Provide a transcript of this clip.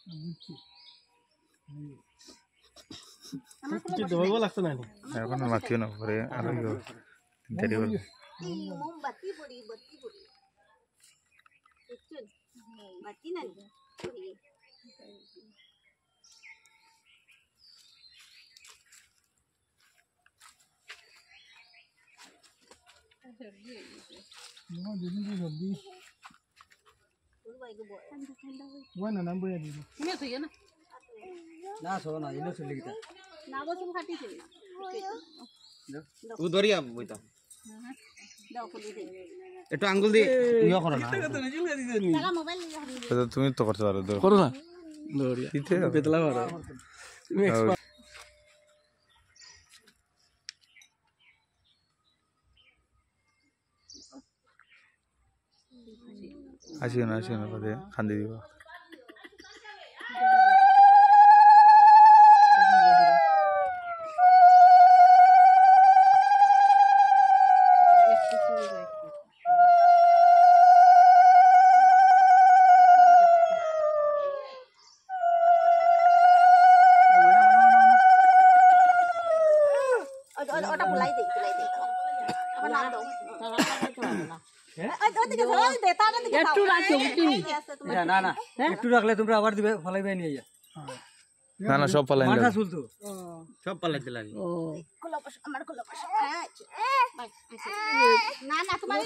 কিছু ধরবো লাগতো না এখন মাখিও না পরে আর দেরি করবে মোমবাতি পড়ি বাতি পড়ি বুঝছেন বাতি না পড়ি না সো না ইনো চলি গিতা না বসুন খাটিছে ও দরিয়া বইতা দাও খুলি দে একটু আঙ্গুল দিয়ে ইয়া করো না টাকা মোবাইল নিয়ে তুমি তো করতে পারো করো না দরিয়া বেতলা মারো তুমি আসিও না পরে কান্দি দিব ওটা বুলাই দে আমার নাম দাও একটু রাখো না না একটু রাখলে তোমরা আবার দিবে ফলাইবে নিয়ে যা না না সব পালাই মাথা চুলতো সব পালাইতে লাগে আমার না না তোমার